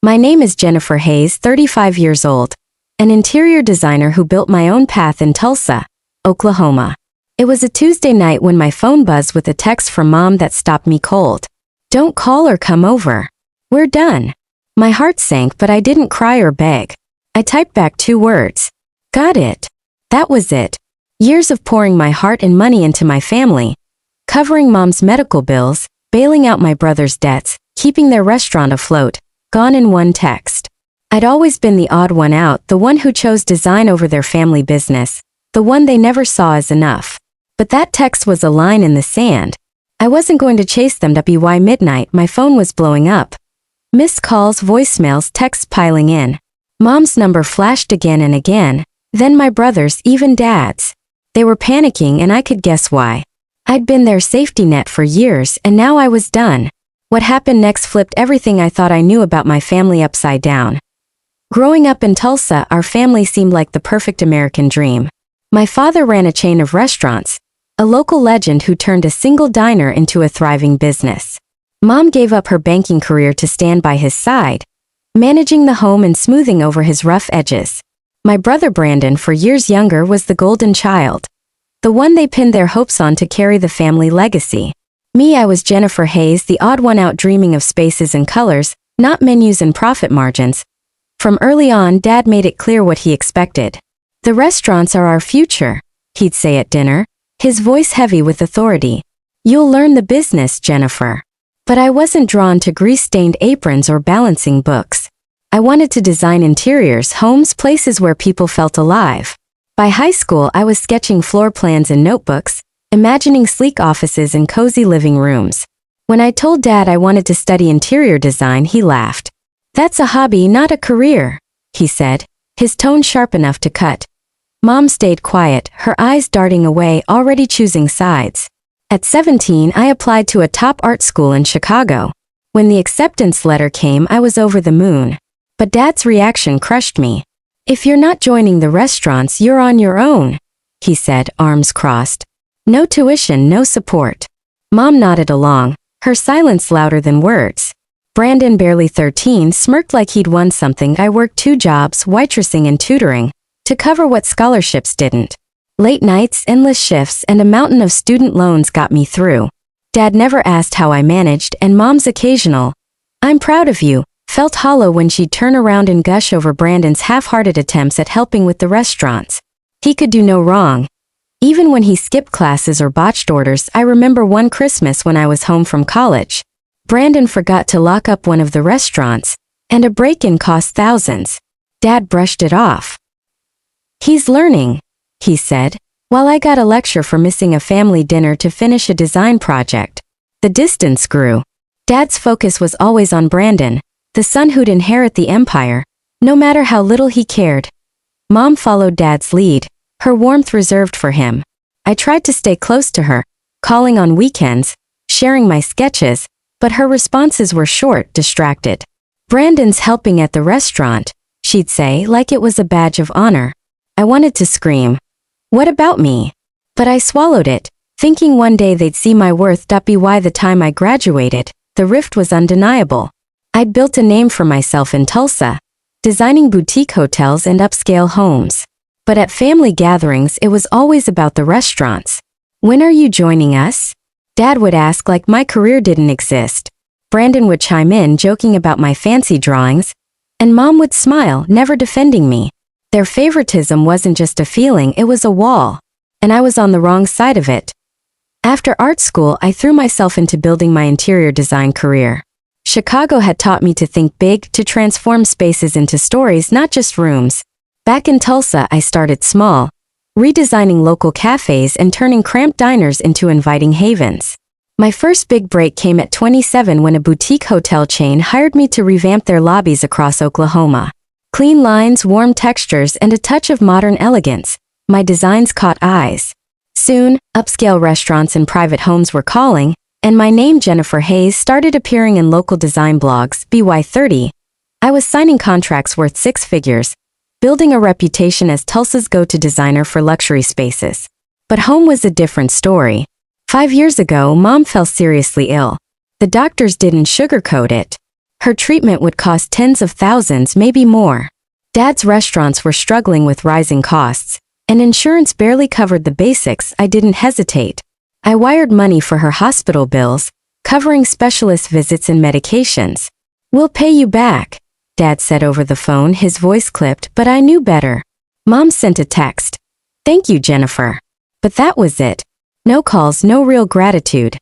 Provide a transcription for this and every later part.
My name is Jennifer Hayes, 35 years old, an interior designer who built my own path in Tulsa, Oklahoma. It was a Tuesday night when my phone buzzed with a text from Mom that stopped me cold. "Don't call or come over. We're done." My heart sank, but I didn't cry or beg. I typed back 2 words. "Got it." That was it. Years of pouring my heart and money into my family, covering Mom's medical bills, bailing out my brother's debts, keeping their restaurant afloat, gone in one text. I'd always been the odd one out, the one who chose design over their family business, the one they never saw as enough. But that text was a line in the sand. I wasn't going to chase them to by midnight. My phone was blowing up. Missed calls, voicemails, texts piling in. Mom's number flashed again and again, then my brother's, even Dad's. They were panicking and I could guess why. I'd been their safety net for years and now I was done. What happened next flipped everything I thought I knew about my family upside down. Growing up in Tulsa, our family seemed like the perfect American dream. My father ran a chain of restaurants, a local legend who turned a single diner into a thriving business. Mom gave up her banking career to stand by his side, managing the home and smoothing over his rough edges. My brother Brandon, for years younger, was the golden child, the one they pinned their hopes on to carry the family legacy. Me, I was Jennifer Hayes, the odd one out, dreaming of spaces and colors, not menus and profit margins. From early on, Dad made it clear what he expected. "The restaurants are our future," he'd say at dinner, his voice heavy with authority. "You'll learn the business, Jennifer." But I wasn't drawn to grease-stained aprons or balancing books. I wanted to design interiors, homes, places where people felt alive. By high school, I was sketching floor plans in notebooks, imagining sleek offices and cozy living rooms. When I told Dad I wanted to study interior design, he laughed. "That's a hobby, not a career," he said, his tone sharp enough to cut. Mom stayed quiet, her eyes darting away, already choosing sides. At 17, I applied to a top art school in Chicago. When the acceptance letter came, I was over the moon. But Dad's reaction crushed me. "If you're not joining the restaurants, you're on your own," he said, arms crossed. "No tuition, no support." Mom nodded along, her silence louder than words. Brandon, barely 13, smirked like he'd won something. I worked 2 jobs, waitressing and tutoring, to cover what scholarships didn't. Late nights, endless shifts, and a mountain of student loans got me through. Dad never asked how I managed, and Mom's occasional, "I'm proud of you," felt hollow when she'd turn around and gush over Brandon's half-hearted attempts at helping with the restaurants. He could do no wrong. Even when he skipped classes or botched orders. I remember one Christmas when I was home from college. Brandon forgot to lock up one of the restaurants, and a break-in cost thousands. Dad brushed it off. "He's learning," he said, while I got a lecture for missing a family dinner to finish a design project. The distance grew. Dad's focus was always on Brandon, the son who'd inherit the empire, no matter how little he cared. Mom followed Dad's lead, her warmth reserved for him. I tried to stay close to her, calling on weekends, sharing my sketches, but her responses were short, distracted. "Brandon's helping at the restaurant," she'd say, like it was a badge of honor. I wanted to scream, "What about me?" But I swallowed it, thinking one day they'd see my worth. By the time I graduated, the rift was undeniable. I'd built a name for myself in Tulsa, designing boutique hotels and upscale homes. But at family gatherings, it was always about the restaurants. "When are you joining us?" Dad would ask, like my career didn't exist. Brandon would chime in, joking about my fancy drawings, and Mom would smile, never defending me. Their favoritism wasn't just a feeling, it was a wall. And I was on the wrong side of it. After art school, I threw myself into building my interior design career. Chicago had taught me to think big, to transform spaces into stories, not just rooms. Back in Tulsa, I started small, redesigning local cafes and turning cramped diners into inviting havens. My first big break came at 27 when a boutique hotel chain hired me to revamp their lobbies across Oklahoma. Clean lines, warm textures, and a touch of modern elegance. My designs caught eyes. Soon, upscale restaurants and private homes were calling, and my name, Jennifer Hayes, started appearing in local design blogs. By 30, I was signing contracts worth 6 figures, building a reputation as Tulsa's go-to designer for luxury spaces. But home was a different story. 5 years ago, Mom fell seriously ill. The doctors didn't sugarcoat it. Her treatment would cost tens of thousands, maybe more. Dad's restaurants were struggling with rising costs, and insurance barely covered the basics. I didn't hesitate. I wired money for her hospital bills, covering specialist visits and medications. "We'll pay you back," Dad said over the phone, his voice clipped, but I knew better. Mom sent a text. "Thank you, Jennifer." But that was it. No calls, no real gratitude.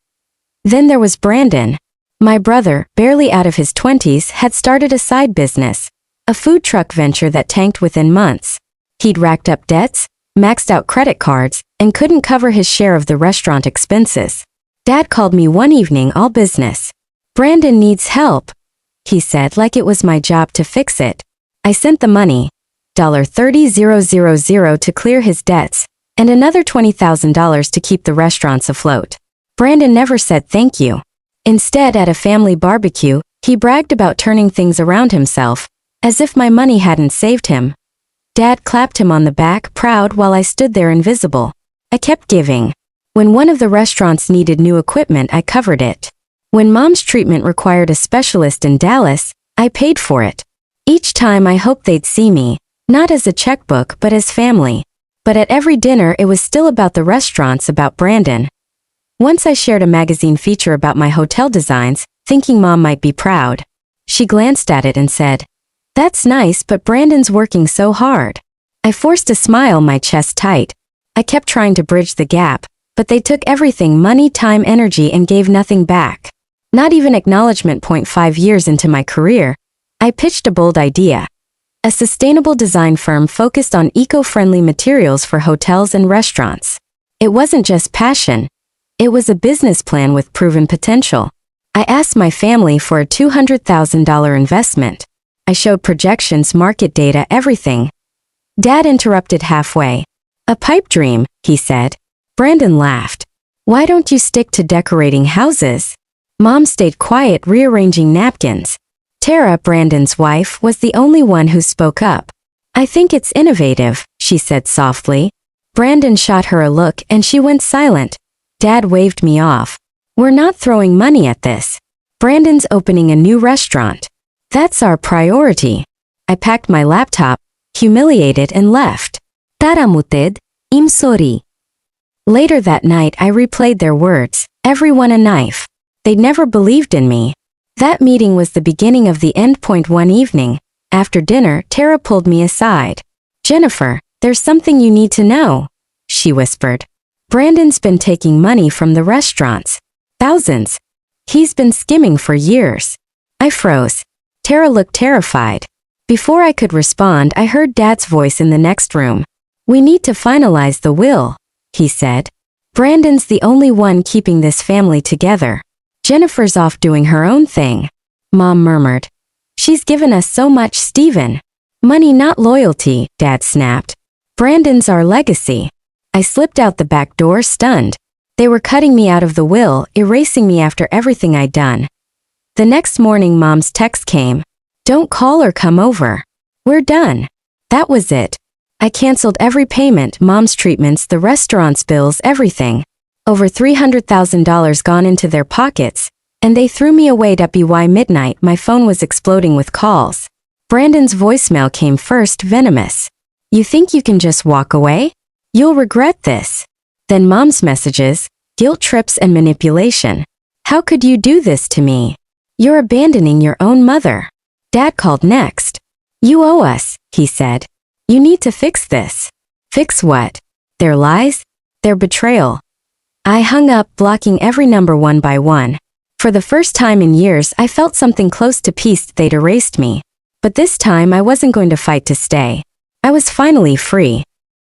Then there was Brandon. My brother, barely out of his 20s, had started a side business, a food truck venture that tanked within months. He'd racked up debts, maxed out credit cards, and couldn't cover his share of the restaurant expenses. Dad called me one evening, all business. "Brandon needs help," he said, like it was my job to fix it. I sent the money, $30,000 to clear his debts, and another $20,000 to keep the restaurants afloat. Brandon never said thank you. Instead, at a family barbecue, he bragged about turning things around himself, as if my money hadn't saved him. Dad clapped him on the back, proud, while I stood there invisible. I kept giving. When one of the restaurants needed new equipment, I covered it. When Mom's treatment required a specialist in Dallas, I paid for it. Each time I hoped they'd see me, not as a checkbook but as family. But at every dinner it was still about the restaurants, about Brandon. Once I shared a magazine feature about my hotel designs, thinking Mom might be proud. She glanced at it and said, "That's nice, but Brandon's working so hard." I forced a smile, my chest tight. I kept trying to bridge the gap, but they took everything, money, time, energy, and gave nothing back. Not even acknowledgement. 5 years into my career, I pitched a bold idea. A sustainable design firm focused on eco-friendly materials for hotels and restaurants. It wasn't just passion. It was a business plan with proven potential. I asked my family for a $200,000 investment. I showed projections, market data, everything. Dad interrupted halfway. "A pipe dream," he said. Brandon laughed. "Why don't you stick to decorating houses?" Mom stayed quiet, rearranging napkins. Tara, Brandon's wife, was the only one who spoke up. "I think it's innovative," she said softly. Brandon shot her a look and she went silent. Dad waved me off. "We're not throwing money at this. Brandon's opening a new restaurant. That's our priority." I packed my laptop, humiliated, and left. "Taramuted, I'm sorry." Later that night I replayed their words, "Everyone a knife." They'd never believed in me. That meeting was the beginning of the end. One evening, after dinner, Tara pulled me aside. "Jennifer, there's something you need to know," she whispered. "Brandon's been taking money from the restaurants. Thousands. He's been skimming for years." I froze. Tara looked terrified. Before I could respond, I heard Dad's voice in the next room. "We need to finalize the will," he said. "Brandon's the only one keeping this family together. Jennifer's off doing her own thing." Mom murmured. "She's given us so much, Stephen." "Money, not loyalty," Dad snapped. "Brandon's our legacy." I slipped out the back door, stunned. They were cutting me out of the will, erasing me after everything I'd done. The next morning, Mom's text came. "Don't call or come over. We're done." That was it. I canceled every payment, Mom's treatments, the restaurant's bills, everything. Over $300,000 gone into their pockets, and they threw me away. By midnight, my phone was exploding with calls. Brandon's voicemail came first, venomous. "You think you can just walk away? You'll regret this." Then Mom's messages, guilt trips and manipulation. "How could you do this to me? You're abandoning your own mother." Dad called next. "You owe us," he said. "You need to fix this." Fix what? Their lies? Their betrayal? I hung up, blocking every number one by one. For the first time in years, I felt something close to peace. They'd erased me. But this time I wasn't going to fight to stay. I was finally free.